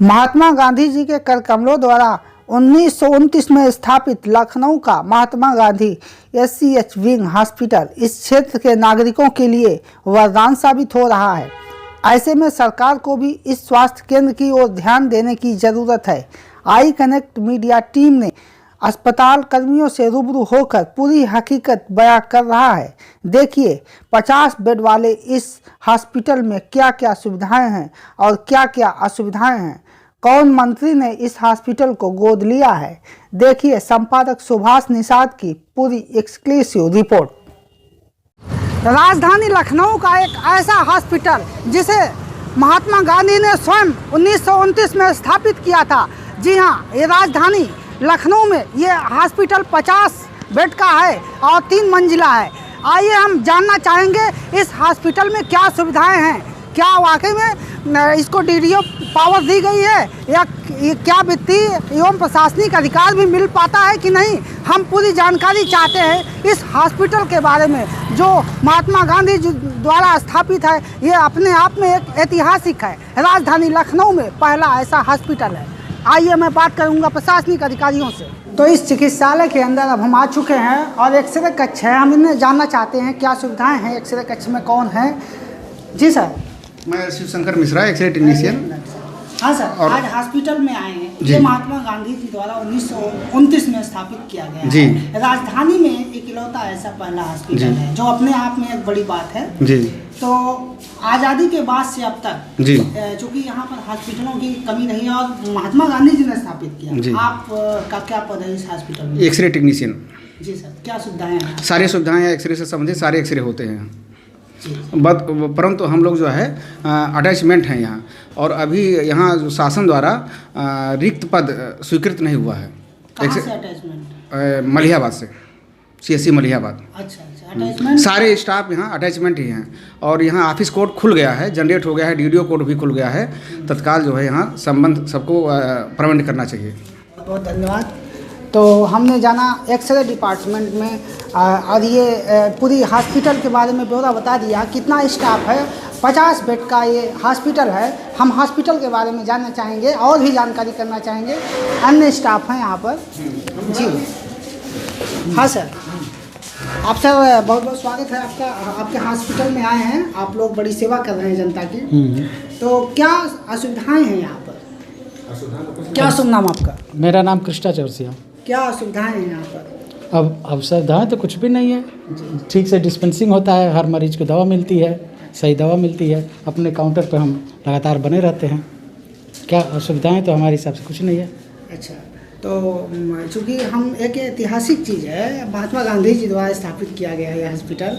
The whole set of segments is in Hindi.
महात्मा गांधी जी के कर कमलों द्वारा 1929 में स्थापित लखनऊ का Mahatma Gandhi SCH wing hospital इस क्षेत्र के नागरिकों के लिए वरदान साबित हो रहा है। ऐसे में सरकार को भी इस स्वास्थ्य केंद्र की ओर ध्यान देने की जरूरत है। आई कनेक्ट मीडिया टीम ने अस्पताल कर्मियों से रूबरू होकर पूरी हकीकत बयां कर रहा है। देखिए 50 बेड वाले इस हॉस्पिटल में क्या क्या सुविधाएं हैं और क्या क्या असुविधाएं हैं। कौन मंत्री ने इस हॉस्पिटल को गोद लिया है। देखिए संपादक सुभाष निषाद की पूरी एक्सक्लूसिव रिपोर्ट। राजधानी लखनऊ का एक ऐसा हॉस्पिटल जिसे महात्मा गांधी ने स्वयं 1929 में स्थापित किया था। जी हाँ, ये राजधानी लखनऊ में ये हॉस्पिटल 50 बेड का है और 3 मंजिला है। आइए हम जानना चाहेंगे इस हॉस्पिटल में क्या सुविधाएं हैं, क्या वाकई में इसको DDO पावर दी गई है या क्या वित्तीय एवं प्रशासनिक अधिकार भी मिल पाता है कि नहीं। हम पूरी जानकारी चाहते हैं इस हॉस्पिटल के बारे में जो महात्मा गांधी जी द्वारा स्थापित है। ये अपने आप में एक ऐतिहासिक है। राजधानी लखनऊ में पहला ऐसा हॉस्पिटल है। आइए मैं बात करूंगा प्रशासनिक अधिकारियों से। तो इस चिकित्सालय के अंदर अब हम आ चुके हैं और एक्सरे कक्ष है। हम इन्हें जानना चाहते हैं क्या सुविधाएं हैं एक्सरे कक्ष में, कौन है। जी सर। मैं शिवशंकर मिश्रा, एक्सरे टेक्नीशियन। हाँ सर, आज हॉस्पिटल में आए हैं। ये महात्मा गांधी जी द्वारा 1929 में स्थापित किया गया जी। है। राजधानी में इकलौता ऐसा पहला हॉस्पिटल है जो अपने आप में एक बड़ी बात है जी। तो आज़ादी के बाद से अब तक जी, चूँकि यहाँ पर हॉस्पिटलों की कमी रही है और महात्मा गांधी जी ने स्थापित किया। आप का क्या पद है इस हॉस्पिटल में? X ray technician. जी सर, क्या सुविधाएं हैं? सारी सुविधाएं एक्सरे से संबंधित सारे एक्सरे होते हैं, परंतु हम लोग जो है अटैचमेंट हैं यहाँ। और अभी यहाँ जो शासन द्वारा रिक्त पद स्वीकृत नहीं हुआ है। कहाँ से अटैचमेंट? मलिहाबाद से, CSC मलिहाबाद। अच्छा, अटैचमेंट। सारे स्टाफ यहाँ अटैचमेंट ही हैं और यहाँ ऑफिस कोड खुल गया है, जनरेट हो गया है, DDO कोड भी खुल गया है। तत्काल जो है यहाँ संबंध सबको प्रबंध करना चाहिए। बहुत धन्यवाद। तो हमने जाना एक्सरे डिपार्टमेंट में और ये पूरी हॉस्पिटल के बारे में ब्यौरा बता दिया। कितना स्टाफ है, 50 बेड का ये हॉस्पिटल है। हम हॉस्पिटल के बारे में जानना चाहेंगे और भी जानकारी करना चाहेंगे। अन्य स्टाफ हैं यहाँ पर। जी हाँ सर, आप सर बहुत बहुत स्वागत है आपका। आपके हॉस्पिटल में आए हैं, आप लोग बड़ी सेवा कर रहे हैं जनता की। तो क्या असुविधाएं हैं यहाँ पर? क्या शुभ नाम आपका? मेरा नाम कृष्णा चौरसिया। क्या सुविधाएं हैं यहाँ पर? अब सुविधाएँ तो कुछ भी नहीं है। ठीक से डिस्पेंसिंग होता है, हर मरीज को दवा मिलती है, सही दवा मिलती है। अपने काउंटर पर हम लगातार बने रहते हैं। क्या असुविधाएँ तो हमारे हिसाब से कुछ नहीं है। अच्छा, तो चूँकि हम एक ऐतिहासिक चीज़ है, महात्मा गांधी जी द्वारा स्थापित किया गया है यह हॉस्पिटल,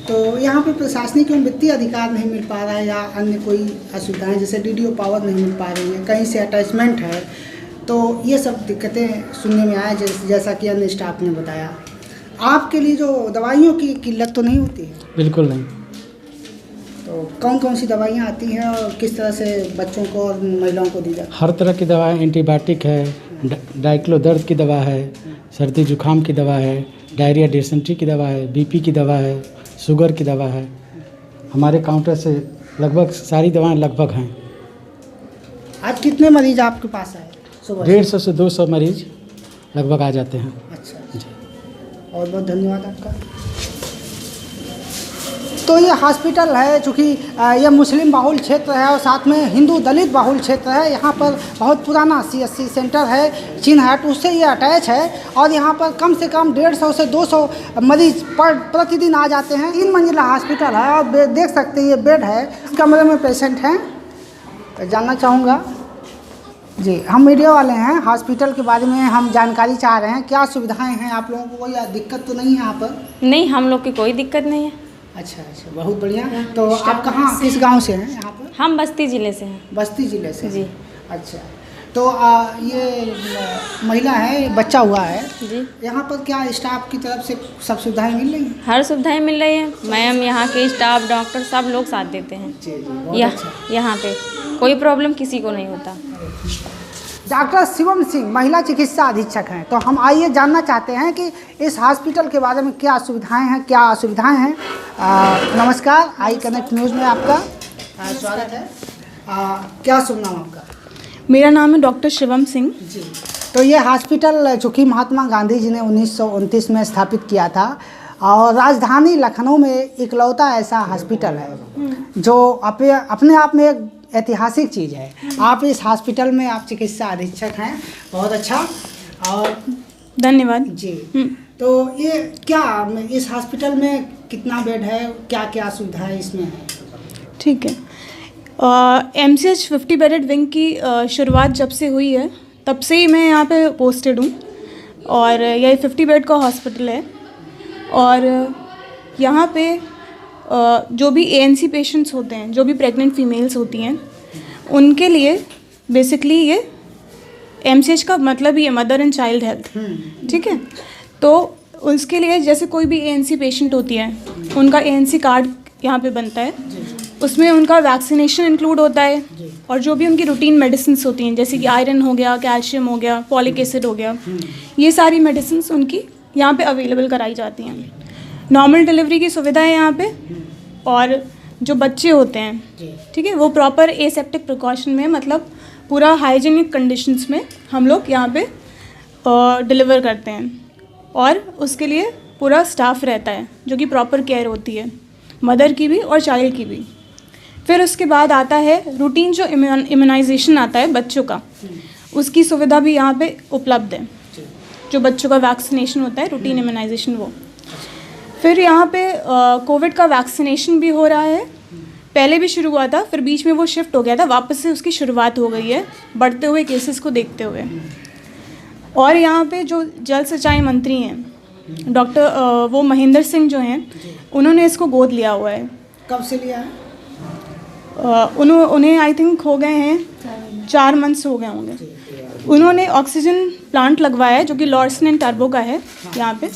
तो यहाँ पे प्रशासनिक एवं वित्तीय अधिकार नहीं मिल पा रहा है या अन्य कोई असुविधाएँ जैसे DDO पावर नहीं मिल पा रही है, कहीं से अटैचमेंट है, तो ये सब दिक्कतें सुनने में आया जैसा कि अन्य स्टाफ ने बताया। आपके लिए जो दवाइयों की किल्लत तो नहीं होती है? बिल्कुल नहीं। तो कौन कौन सी दवाइयाँ आती हैं और किस तरह से बच्चों को और महिलाओं को दी जाती है? हर तरह की दवाएं, एंटीबायोटिक है, डाइक्लो दर्द की दवा है, सर्दी जुकाम की दवा है, डायरिया डिसेंट्री की दवा है, BP की दवा है, शुगर की दवा है। हमारे काउंटर से लगभग सारी दवाएं लगभग हैं। आज कितने मरीज आपके पास आए? 150 से 200 मरीज लगभग आ जाते हैं। अच्छा, और बहुत धन्यवाद आपका। तो ये हॉस्पिटल है, चूँकि ये मुस्लिम बहुल क्षेत्र है और साथ में हिंदू दलित बहुल क्षेत्र है। यहाँ पर बहुत पुराना CSC सेंटर है, चीन हाट, उससे ये अटैच है और यहाँ पर कम से कम 150 से 200 मरीज प्रतिदिन आ जाते हैं। 3 मंजिला हॉस्पिटल है और देख सकते हैं ये बेड है। इस कमरे में पेशेंट हैं। जानना चाहूँगा जी, हम मीडिया वाले हैं, हॉस्पिटल के बारे में हम जानकारी चाह रहे हैं। क्या सुविधाएं हैं आप लोगों को, या दिक्कत तो नहीं है यहाँ पर? नहीं, हम लोग की कोई दिक्कत नहीं है। अच्छा, बहुत बढ़िया। तो आप कहाँ, किस गांव से हैं यहाँ पर? हम बस्ती ज़िले से हैं। बस्ती ज़िले से जी। अच्छा, तो ये महिला है, बच्चा हुआ है जी। यहाँ पर क्या स्टाफ की तरफ से सब सुविधाएं मिल रही हैं? हर सुविधाएं मिल रही है मैम। यहाँ के स्टाफ, डॉक्टर सब लोग साथ देते हैं। यहाँ पे कोई प्रॉब्लम किसी को नहीं होता। डॉक्टर शिवम सिंह महिला चिकित्सा अधीक्षक हैं। तो हम आइए जानना चाहते हैं कि इस हॉस्पिटल के बारे में क्या सुविधाएं हैं, क्या असुविधाएं हैं। नमस्कार, आई कनेक्ट न्यूज़ में आपका स्वागत है। क्या शुभ नाम आपका? मेरा नाम है डॉक्टर शिवम सिंह। जी, तो ये हॉस्पिटल चूँकि महात्मा गांधी जी ने 1929 में स्थापित किया था और राजधानी लखनऊ में इकलौता ऐसा हॉस्पिटल है जो अपने आप में एक ऐतिहासिक चीज़ है। आप इस हॉस्पिटल में आप चिकित्सा अधीक्षक हैं, बहुत अच्छा। और धन्यवाद जी, तो ये क्या इस हॉस्पिटल में कितना बेड है, क्या क्या सुविधाएं इसमें है? ठीक है। MCH 50 बेडेड विंग की शुरुआत जब से हुई है तब से ही मैं यहाँ पे पोस्टेड हूँ और यह 50 बेड का हॉस्पिटल है। और यहाँ पे जो भी ANC पेशेंट्स होते हैं, जो भी प्रेग्नेंट फीमेल्स होती हैं, उनके लिए बेसिकली ये MCH का मतलब ही है मदर एंड चाइल्ड हेल्थ, ठीक है। तो उसके लिए जैसे कोई भी ANC पेशेंट होती है, उनका ANC कार्ड यहाँ पे बनता है, उसमें उनका वैक्सीनेशन इंक्लूड होता है और जो भी उनकी रूटीन मेडिसिन्स होती हैं जैसे कि आयरन हो गया, कैल्शियम हो गया, फॉलिक एसिड हो गया, ये सारी मेडिसिन्स उनकी यहाँ पे अवेलेबल कराई जाती हैं। नॉर्मल डिलीवरी की सुविधा है यहाँ पे। और जो बच्चे होते हैं, ठीक है, वो प्रॉपर एसेप्टिक प्रिकॉशन में, मतलब पूरा हाइजीनिक कंडीशंस में हम लोग यहाँ पे डिलीवर करते हैं और उसके लिए पूरा स्टाफ रहता है जो कि प्रॉपर केयर होती है मदर की भी और चाइल्ड की भी। फिर उसके बाद आता है रूटीन जो इम्यूनाइजेशन आता है बच्चों का, उसकी सुविधा भी यहाँ पे उपलब्ध है। जो बच्चों का वैक्सीनेशन होता है, रूटीन इम्यूनाइजेशन, वो। फिर यहाँ पे कोविड का वैक्सीनेशन भी हो रहा है। पहले भी शुरू हुआ था, फिर बीच में वो शिफ्ट हो गया था, वापस से उसकी शुरुआत हो गई है बढ़ते हुए केसेस को देखते हुए। और यहाँ पे जो जल सिंचाई मंत्री हैं डॉक्टर वो महेंद्र सिंह जो हैं, उन्होंने इसको गोद लिया हुआ है। कब से लिया है? उन्हें आई थिंक हो गए हैं 4 मंथ्स हो गए होंगे। उन्होंने ऑक्सीजन प्लांट लगवाया है जो कि लॉर्सन एंड टर्बो का है यहाँ पे।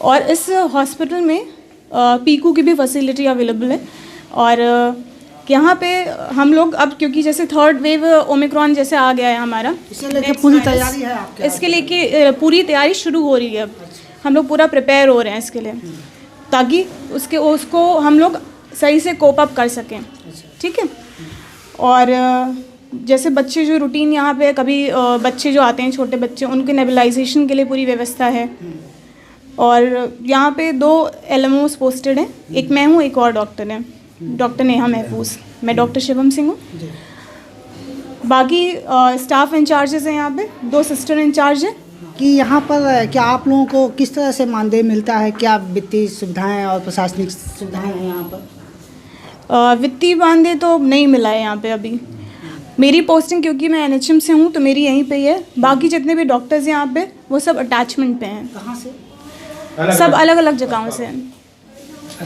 और इस हॉस्पिटल में पीकू की भी फैसिलिटी अवेलेबल है। और यहाँ पे हम लोग अब, क्योंकि जैसे 3rd वेव ओमिक्रॉन जैसे आ गया है हमारा, इससे लेके पूरी तैयारी है आपके? इसके लेके पूरी तैयारी शुरू हो रही है। अब हम लोग पूरा प्रिपेयर हो रहे हैं इसके लिए, ताकि उसको हम लोग सही से कोप अप कर सकें, ठीक है। और जैसे बच्चे जो रूटीन यहाँ पे, कभी बच्चे जो आते हैं छोटे बच्चे, उनके नेबुलाइजेशन के लिए पूरी व्यवस्था है। और यहाँ पे 2 LMOs पोस्टेड हैं, एक मैं हूँ, एक और डॉक्टर है, डॉक्टर नेहा महफूज। मैं डॉक्टर शिवम सिंह हूँ। बाकी स्टाफ इंचार्जेस हैं यहाँ पे, 2 सिस्टर इंचार्ज हैं। कि यहाँ पर क्या आप लोगों को किस तरह से मानदेय मिलता है, क्या वित्तीय सुविधाएं और प्रशासनिक सुविधाएं हैं यहाँ पर? वित्तीय मानदेय तो नहीं मिला है यहाँ पे अभी। मेरी पोस्टिंग, क्योंकि मैं NHM से हूँ, तो मेरी यहीं पे ही है। बाकी जितने भी डॉक्टर्स हैं यहाँ पे, वो सब अटैचमेंट पे हैं। कहाँ से? सब अलग अलग जगहों से हैं।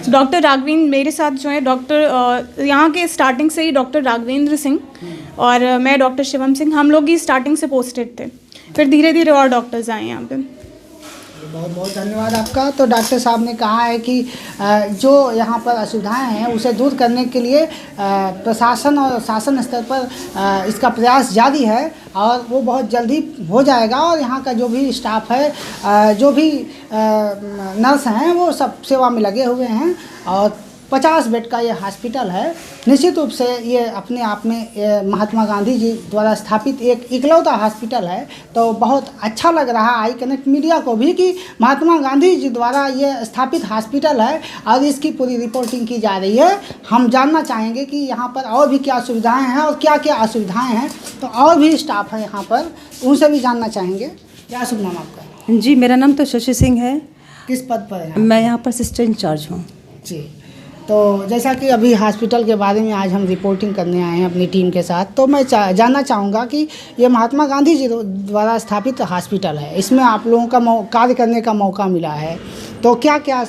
डॉक्टर राघवेंद्र मेरे साथ जो है, डॉक्टर यहाँ के स्टार्टिंग से ही डॉक्टर राघवेंद्र सिंह और मैं डॉक्टर शिवम सिंह, हम लोग ही स्टार्टिंग से पोस्टेड थे। फिर धीरे धीरे और डॉक्टर्स आए यहाँ पे। बहुत बहुत धन्यवाद आपका। तो डॉक्टर साहब ने कहा है कि जो यहाँ पर असुविधाएं हैं उसे दूर करने के लिए प्रशासन और शासन स्तर पर इसका प्रयास जारी है और वो बहुत जल्दी हो जाएगा। और यहाँ का जो भी स्टाफ है, जो भी नर्स हैं, वो सब सेवा में लगे हुए हैं। और 50 बेड का ये हॉस्पिटल है। निश्चित रूप से ये अपने आप में महात्मा गांधी जी द्वारा स्थापित एक इकलौता हॉस्पिटल है। तो बहुत अच्छा लग रहा आई कनेक्ट मीडिया को भी कि महात्मा गांधी जी द्वारा ये स्थापित हॉस्पिटल है और इसकी पूरी रिपोर्टिंग की जा रही है। हम जानना चाहेंगे कि यहाँ पर और भी क्या सुविधाएँ हैं और क्या क्या असुविधाएँ हैं। तो और भी स्टाफ है यहाँ पर, उनसे भी जानना चाहेंगे। क्या शुभ नाम आपका? जी, मेरा नाम तो शशि सिंह है। किस पद पर है? मैं यहाँ पर सिस्टर इंचार्ज हूँ। जी, तो जैसा कि अभी हॉस्पिटल के बारे में आज हम रिपोर्टिंग करने आए हैं अपनी टीम के साथ, तो मैं जानना चाहूँगा कि ये महात्मा गांधी जी द्वारा स्थापित हॉस्पिटल है, इसमें आप लोगों का कार्य करने का मौका मिला है। तो क्या क्या,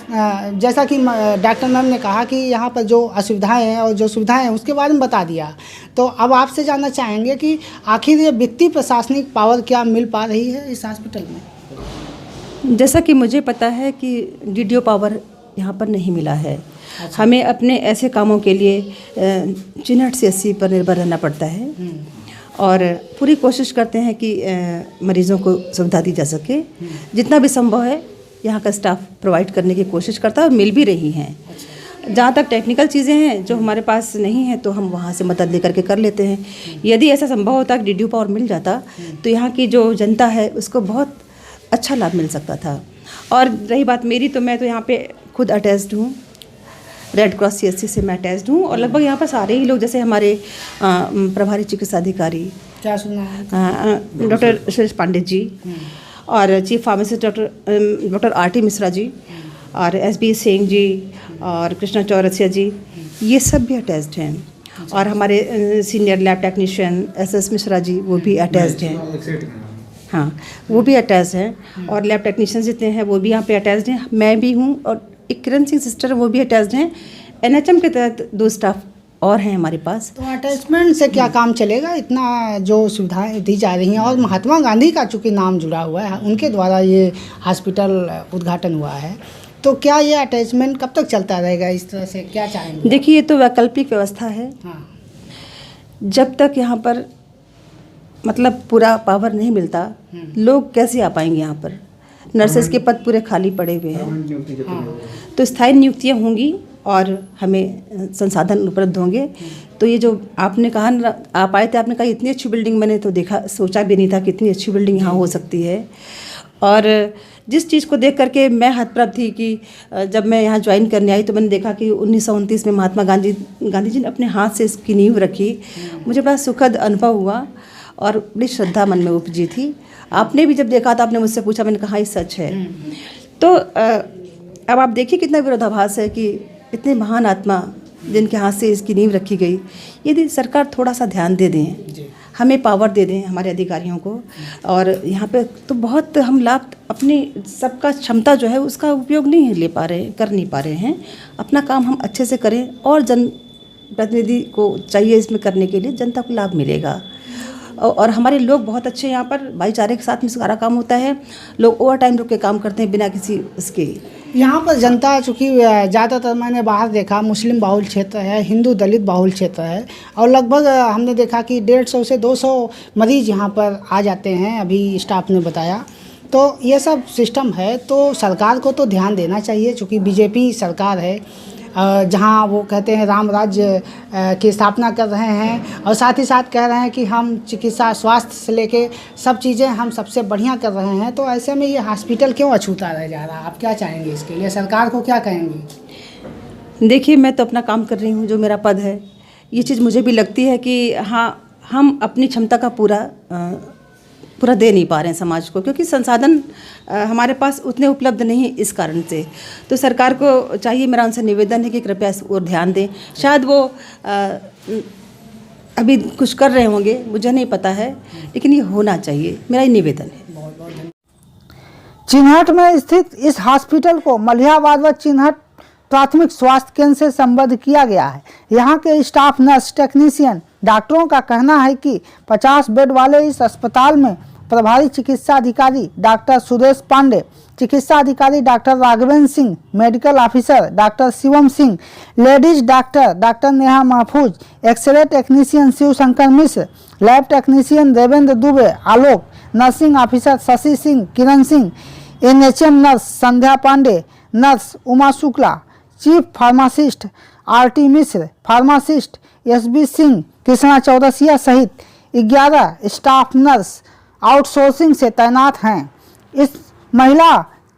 जैसा कि डॉक्टर मैम ने कहा कि यहाँ पर जो असुविधाएं हैं और जो सुविधाएं हैं उसके बारे में बता दिया, तो अब आपसे जानना चाहेंगे कि आखिर ये वित्तीय प्रशासनिक पावर क्या मिल पा रही है इस हॉस्पिटल में? जैसा कि मुझे पता है कि DDO पावर यहाँ पर नहीं मिला है। अच्छा। हमें अपने ऐसे कामों के लिए चिन्हट CSC पर निर्भर रहना पड़ता है और पूरी कोशिश करते हैं कि मरीज़ों को सुविधा दी जा सके। जितना भी संभव है यहाँ का स्टाफ प्रोवाइड करने की कोशिश करता है और मिल भी रही हैं। जहाँ तक टेक्निकल चीज़ें हैं जो हमारे पास नहीं है तो हम वहाँ से मदद लेकर के कर लेते हैं। यदि ऐसा संभव होता कि DDO पावर मिल जाता तो यहाँ की जो जनता है उसको बहुत अच्छा लाभ मिल सकता था। और रही बात मेरी, तो मैं तो यहाँ पे खुद अटैच्ड हूँ, रेड क्रॉस CSC से मैं अटैच्ड हूँ। और लगभग यहाँ पर सारे ही लोग, जैसे हमारे प्रभारी चिकित्सा अधिकारी क्या सुना है डॉक्टर सुरेश पांडे जी, और chief pharmacist doctor RT Mishra ji, और SB सिंह जी, और कृष्णा चौरसिया जी, ये सब भी अटैच्ड हैं। और हमारे senior lab technician SS Mishra ji, वो भी अटैच्ड हैं। हाँ, वो भी अटैच्ड हैं। और लैब टेक्नीशियन जितने हैं वो भी यहाँ पे अटैच्ड हैं। मैं भी हूँ, और एक किरण सिंह सिस्टर वो भी अटैच्ड हैं। NHM के तहत 2 स्टाफ और हैं हमारे पास। तो अटैचमेंट से क्या काम चलेगा? इतना जो सुविधाएं दी जा रही हैं, और महात्मा गांधी का चूँकि नाम जुड़ा हुआ है, उनके द्वारा ये हॉस्पिटल उद्घाटन हुआ है, तो क्या ये अटैचमेंट कब तक चलता रहेगा? इस तरह से क्या चाहेंगे? देखिए, ये तो वैकल्पिक व्यवस्था है। हाँ, जब तक यहाँ पर मतलब पूरा पावर नहीं मिलता, लोग कैसे आ पाएंगे यहाँ पर? नर्सेस के पद पूरे खाली पड़े हुए हैं। तो स्थायी नियुक्तियाँ होंगी और हमें संसाधन उपलब्ध होंगे। तो ये जो आपने कहा ना, आप आए थे, आपने कहा इतनी अच्छी बिल्डिंग, मैंने तो देखा, सोचा भी नहीं था कि इतनी अच्छी बिल्डिंग यहाँ हो सकती है। और जिस चीज़ को देख करके मैं हतप्रभ थी कि जब मैं यहाँ ज्वाइन करने आई तो मैंने देखा कि 1929 में महात्मा गांधी जी ने अपने हाथ से इसकी नींव रखी। मुझे बड़ा सुखद अनुभव हुआ और बड़ी श्रद्धा मन में उपजी थी। आपने भी जब देखा था, आपने मुझसे पूछा, मैंने कहा ये सच है। तो अब आप देखिए कितना विरोधाभास है कि इतने महान आत्मा जिनके हाथ से इसकी नींव रखी गई, यदि सरकार थोड़ा सा ध्यान दे दें, हमें पावर दे दें हमारे अधिकारियों को, और यहाँ पे तो बहुत हम लाभ अपनी सबका क्षमता जो है उसका उपयोग नहीं ले पा रहे, कर नहीं पा रहे हैं। अपना काम हम अच्छे से करें, और जन प्रतिनिधि को चाहिए इसमें करने के लिए, जनता को लाभ मिलेगा। और हमारे लोग बहुत अच्छे, यहाँ पर भाईचारे के साथ में सारा काम होता है। लोग ओवर टाइम रुक के काम करते हैं बिना किसी उसके। यहाँ पर जनता चूँकि ज़्यादातर मैंने बाहर देखा मुस्लिम बाहुल क्षेत्र है, हिंदू दलित बाहुल क्षेत्र है, और लगभग हमने देखा कि 150 से 200 मरीज यहाँ पर आ जाते हैं, अभी स्टाफ ने बताया। तो ये सब सिस्टम है, तो सरकार को तो ध्यान देना चाहिए, चूँकि BJP सरकार है, जहाँ वो कहते हैं राम राज्य की स्थापना कर रहे हैं, और साथ ही साथ कह रहे हैं कि हम चिकित्सा स्वास्थ्य से लेके सब चीज़ें हम सबसे बढ़िया कर रहे हैं। तो ऐसे में ये हॉस्पिटल क्यों अछूता रह जा रहा है? आप क्या चाहेंगे इसके लिए? सरकार को क्या कहेंगे? देखिए, मैं तो अपना काम कर रही हूँ, जो मेरा पद है। ये चीज़ मुझे भी लगती है कि हाँ, हम अपनी क्षमता का पूरा दे नहीं पा रहे हैं समाज को, क्योंकि संसाधन हमारे पास उतने उपलब्ध नहीं इस कारण से। तो सरकार को चाहिए, मेरा उनसे निवेदन है कि कृपया इस ओर ध्यान दें। शायद वो अभी कुछ कर रहे होंगे, मुझे नहीं पता है, लेकिन ये होना चाहिए, मेरा ये निवेदन है। चिन्हट में स्थित इस हॉस्पिटल को मलिहाबाद व चिन्हट प्राथमिक स्वास्थ्य केंद्र से संबद्ध किया गया है। यहाँ के स्टाफ, नर्स, टेक्नीशियन, डॉक्टरों का कहना है कि 50 बेड वाले इस अस्पताल में प्रभारी चिकित्सा अधिकारी डॉक्टर सुरेश पांडे, चिकित्सा अधिकारी doctor Raghvendra Singh, medical officer doctor Shivam Singh, ladies doctor doctor Neha Mahfooz, x-ray technician Shiv Shankar Mishra, lab technician Devendra Dubey, Alok, nursing officer Shashi Singh, Kiran Singh, NHM nurse Sandhya Pandey, nurse Uma Shukla, chief pharmacist RT Mishra, pharmacist SB Singh, Krishna Chaurasia सहित 11 स्टाफ नर्स आउटसोर्सिंग से तैनात हैं। इस महिला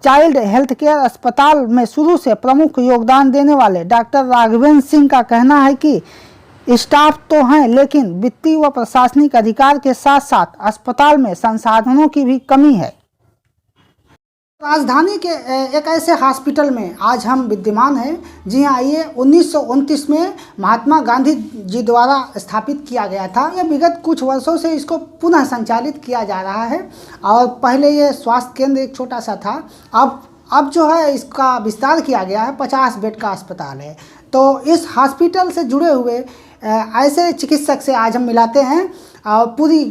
चाइल्ड हेल्थ केयर अस्पताल में शुरू से प्रमुख योगदान देने वाले डॉक्टर राघवेंद्र सिंह का कहना है कि स्टाफ तो हैं, लेकिन वित्तीय व प्रशासनिक अधिकार के साथ साथ अस्पताल में संसाधनों की भी कमी है। राजधानी के एक ऐसे हॉस्पिटल में आज हम विद्यमान हैं। जी हाँ, ये 1929 में महात्मा गांधी जी द्वारा स्थापित किया गया था। यह विगत कुछ वर्षों से इसको पुनः संचालित किया जा रहा है, और पहले ये स्वास्थ्य केंद्र एक छोटा सा था। अब जो है इसका विस्तार किया गया है, 50 बेड का अस्पताल है। तो इस हॉस्पिटल से जुड़े हुए ऐसे चिकित्सक से आज हम मिलाते हैं और पूरी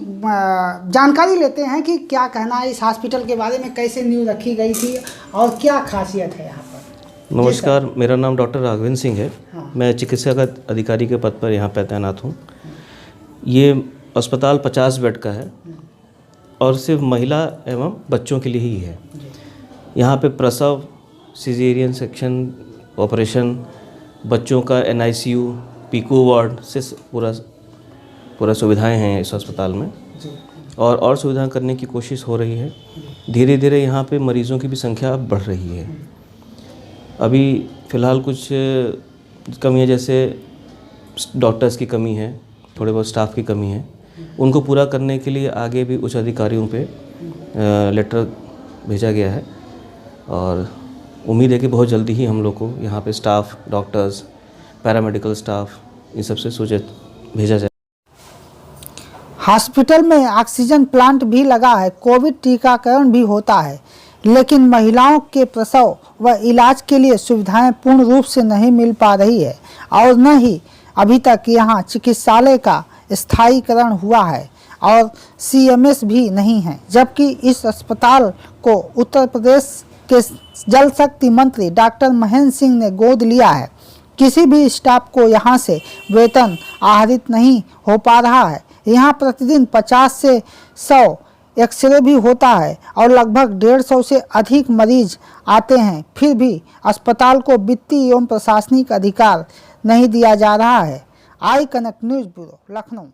जानकारी लेते हैं कि क्या कहना है इस हॉस्पिटल के बारे में, कैसे नींव रखी गई थी और क्या खासियत है यहाँ पर। नमस्कार, मेरा नाम डॉक्टर राघवेंद्र सिंह है। हाँ। मैं चिकित्सा अधिकारी के पद पर यहाँ पर तैनात हूँ। ये अस्पताल 50 बेड का है और सिर्फ महिला एवं बच्चों के लिए ही है। यहाँ पे प्रसव, सिजेरियन सेक्शन, ऑपरेशन बच्चों का NICU, PICU वार्ड से पूरा सुविधाएं हैं इस अस्पताल में, और सुविधाएं करने की कोशिश हो रही है। धीरे धीरे यहाँ पे मरीज़ों की भी संख्या अब बढ़ रही है। अभी फ़िलहाल कुछ कमी है, जैसे डॉक्टर्स की कमी है, थोड़े बहुत स्टाफ की कमी है। उनको पूरा करने के लिए आगे भी उच्च अधिकारियों पे लेटर भेजा गया है, और उम्मीद है कि बहुत जल्दी ही हम लोग को यहाँ पे स्टाफ, डॉक्टर्स, पैरामेडिकल स्टाफ, इन सब से सूचित भेजा जाए। हॉस्पिटल में ऑक्सीजन प्लांट भी लगा है, कोविड टीकाकरण भी होता है, लेकिन महिलाओं के प्रसव व इलाज के लिए सुविधाएं पूर्ण रूप से नहीं मिल पा रही है, और न ही अभी तक यहाँ चिकित्सालय का स्थायीकरण हुआ है और CMS भी नहीं है। जबकि इस अस्पताल को उत्तर प्रदेश के जल शक्ति मंत्री डॉक्टर महेंद्र सिंह ने गोद लिया है। किसी भी स्टाफ को यहाँ से वेतन आहरित नहीं हो पा रहा है। यहाँ प्रतिदिन 50 से 100 एक्सरे भी होता है और लगभग 150 से अधिक मरीज आते हैं, फिर भी अस्पताल को वित्तीय एवं प्रशासनिक अधिकार नहीं दिया जा रहा है। I connect news bureau, Lucknow.